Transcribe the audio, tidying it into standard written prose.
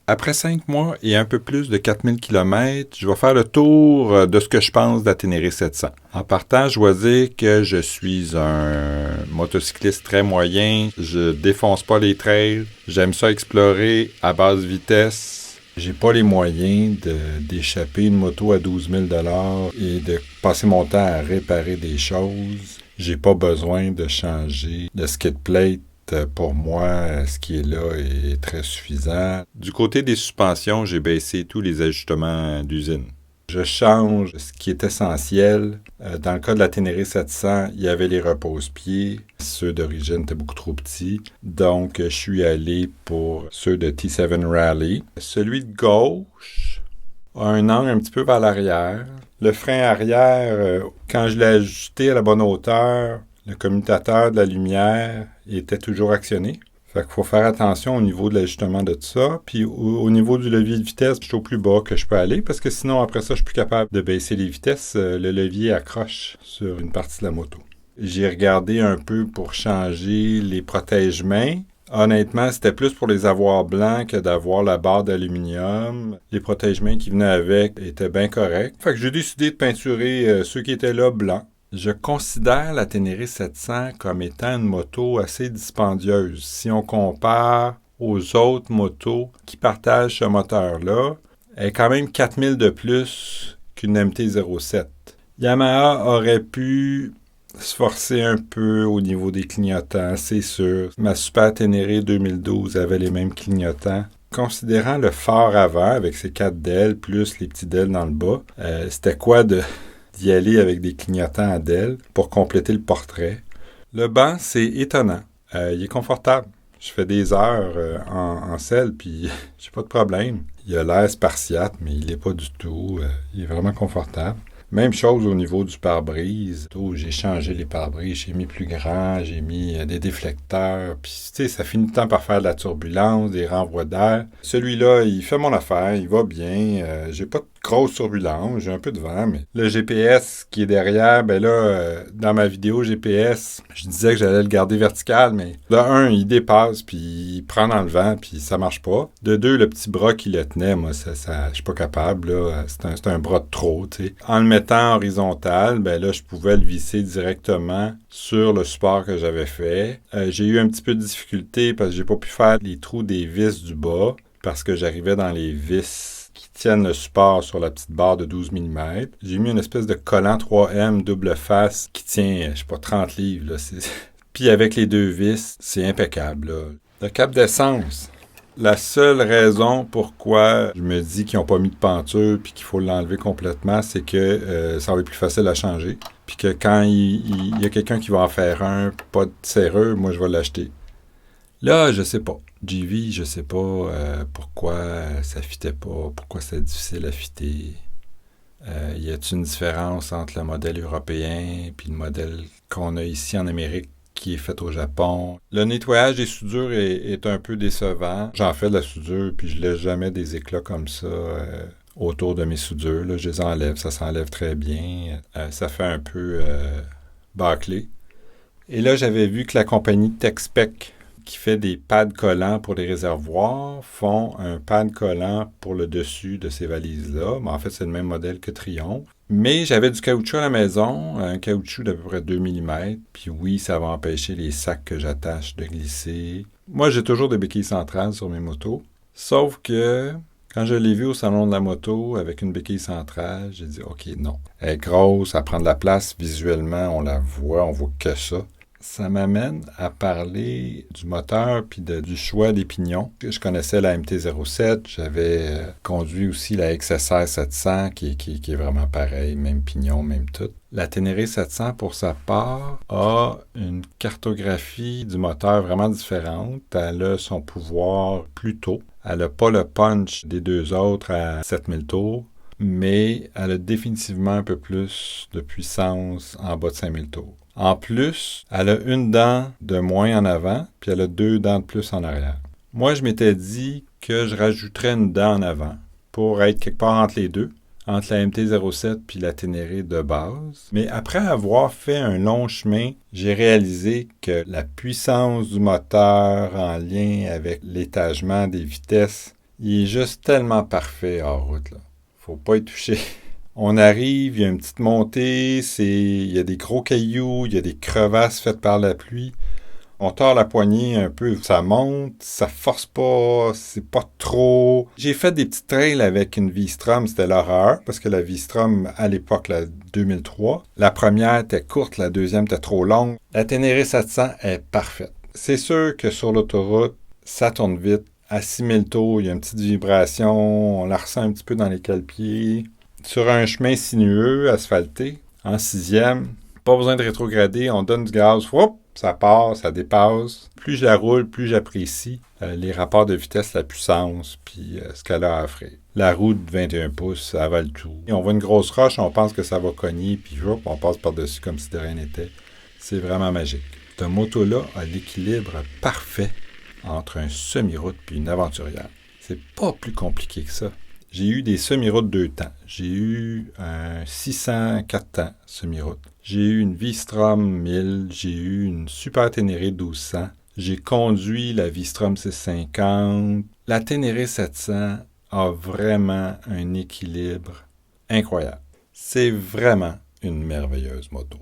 Après 5 mois et un peu plus de 4000 km, je vais faire le tour de ce que je pense de la Ténéré 700. En partant, je dois dire que je suis un motocycliste très moyen. Je défonce pas les trails. J'aime ça explorer à basse vitesse. J'ai pas les moyens d'échapper une moto à 12 000 et de passer mon temps à réparer des choses. J'ai pas besoin de changer de skid plate. Pour moi, ce qui est là est très suffisant. Du côté des suspensions, j'ai baissé tous les ajustements d'usine. Je change ce qui est essentiel. Dans le cas de la Ténéré 700, il y avait les repose-pieds. Ceux d'origine étaient beaucoup trop petits. Donc, je suis allé pour ceux de T7 Rally. Celui de gauche a un angle un petit peu vers l'arrière. Le frein arrière, quand je l'ai ajusté à la bonne hauteur, le commutateur de la lumière était toujours actionné. Fait qu'il faut faire attention au niveau de l'ajustement de tout ça. Puis au niveau du levier de vitesse, je suis au plus bas que je peux aller parce que sinon, après ça, je suis plus capable de baisser les vitesses. Le levier accroche sur une partie de la moto. J'ai regardé un peu pour changer les protège-mains. Honnêtement, c'était plus pour les avoir blancs que d'avoir la barre d'aluminium. Les protège-mains qui venaient avec étaient bien corrects. Fait que j'ai décidé de peinturer ceux qui étaient là blancs. Je considère la Ténéré 700 comme étant une moto assez dispendieuse. Si on compare aux autres motos qui partagent ce moteur-là, elle est quand même 4000 de plus qu'une MT-07. Yamaha aurait pu se forcer un peu au niveau des clignotants, c'est sûr. Ma Super Ténéré 2012 avait les mêmes clignotants. Considérant le phare avant avec ses 4 DEL plus les petits DEL dans le bas, c'était quoi d'y aller avec des clignotants à DEL pour compléter le portrait. Le banc, c'est étonnant. Il est confortable. Je fais des heures en selle, puis j'ai pas de problème. Il a l'air spartiate, mais il l'est pas du tout. Il est vraiment confortable. Même chose au niveau du pare-brise. J'ai changé les pare-brises, j'ai mis plus grand, j'ai mis des déflecteurs. Puis, tu sais, ça finit le temps par faire de la turbulence, des renvois d'air. Celui-là, il fait mon affaire, il va bien. J'ai pas de grosse turbulence, j'ai un peu de vent, mais le GPS qui est derrière, ben là, dans ma vidéo GPS, je disais que j'allais le garder vertical, mais de un, il dépasse, puis il prend dans le vent, puis ça marche pas. De deux, le petit bras qui le tenait, moi, je suis pas capable, là. C'est un bras de trop, tu sais. En le mettant horizontal, ben là, je pouvais le visser directement sur le support que j'avais fait. J'ai eu un petit peu de difficulté parce que j'ai pas pu faire les trous des vis du bas, parce que j'arrivais dans les vis qui tiennent le support sur la petite barre de 12 mm. J'ai mis une espèce de collant 3M double face qui tient, je sais pas, 30 livres. Là. Puis avec les deux vis, c'est impeccable. Là. Le cap d'essence. La seule raison pourquoi je me dis qu'ils n'ont pas mis de penture puis qu'il faut l'enlever complètement, c'est que ça va être plus facile à changer. Puis que quand il y a quelqu'un qui va en faire un, pas de serrure, moi je vais l'acheter. Là, je sais pas. GV, je sais pas pourquoi ça fitait pas, pourquoi c'est difficile à fitter. Y a-t-il une différence entre le modèle européen et le modèle qu'on a ici en Amérique qui est fait au Japon? Le nettoyage des soudures est un peu décevant. J'en fais de la soudure puis je laisse jamais des éclats comme ça autour de mes soudures. Là, je les enlève, ça s'enlève très bien. Ça fait un peu bâclé. Et là, j'avais vu que la compagnie Tech-Spec qui fait des pads collants pour les réservoirs, font un pad collant pour le dessus de ces valises-là. Mais en fait, c'est le même modèle que Triomphe. Mais j'avais du caoutchouc à la maison, un caoutchouc d'à peu près 2 mm. Puis oui, ça va empêcher les sacs que j'attache de glisser. Moi, j'ai toujours des béquilles centrales sur mes motos. Sauf que quand je l'ai vu au salon de la moto avec une béquille centrale, j'ai dit « OK, non. Elle est grosse, elle prend de la place. Visuellement, on la voit, on voit que ça. » Ça m'amène à parler du moteur puis du choix des pignons. Je connaissais la MT-07, j'avais conduit aussi la XSR 700 qui est vraiment pareil, même pignon, même tout. La Ténéré 700, pour sa part, a une cartographie du moteur vraiment différente. Elle a son pouvoir plus tôt. Elle n'a pas le punch des deux autres à 7000 tours, mais elle a définitivement un peu plus de puissance en bas de 5000 tours. En plus, elle a une dent de moins en avant, puis elle a 2 dents de plus en arrière. Moi, je m'étais dit que je rajouterais une dent en avant pour être quelque part entre les deux, entre la MT-07 puis la Ténéré de base. Mais après avoir fait un long chemin, j'ai réalisé que la puissance du moteur en lien avec l'étagement des vitesses, Il est juste tellement parfait hors route, là. Faut pas y toucher. On arrive, il y a une petite montée, il y a des gros cailloux, il y a des crevasses faites par la pluie. On tord la poignée un peu, ça monte, ça force pas, c'est pas trop. J'ai fait des petits trails avec une V-Strom, c'était l'horreur, parce que la V-Strom, à l'époque, la 2003, la première était courte, la deuxième était trop longue. La Ténéré 700 est parfaite. C'est sûr que sur l'autoroute, ça tourne vite. À 6000 tours, il y a une petite vibration, on la ressent un petit peu dans les cale-pieds. Sur un chemin sinueux, asphalté, en sixième, pas besoin de rétrograder, on donne du gaz, hop, ça part, ça dépasse. Plus je la roule, plus j'apprécie les rapports de vitesse, la puissance, puis ce qu'elle a à offrir. La roue de 21 pouces, ça avale tout. Et on voit une grosse roche, on pense que ça va cogner, puis hop, on passe par-dessus comme si de rien n'était. C'est vraiment magique. Cette moto-là a l'équilibre parfait entre un semi-route puis une aventurière. C'est pas plus compliqué que ça. J'ai eu des semi-routes 2 temps. J'ai eu un 600 4 temps semi-route. J'ai eu une V-Strom 1000. J'ai eu une Super Ténéré 1200. J'ai conduit la V-Strom 650. La Ténéré 700 a vraiment un équilibre incroyable. C'est vraiment une merveilleuse moto.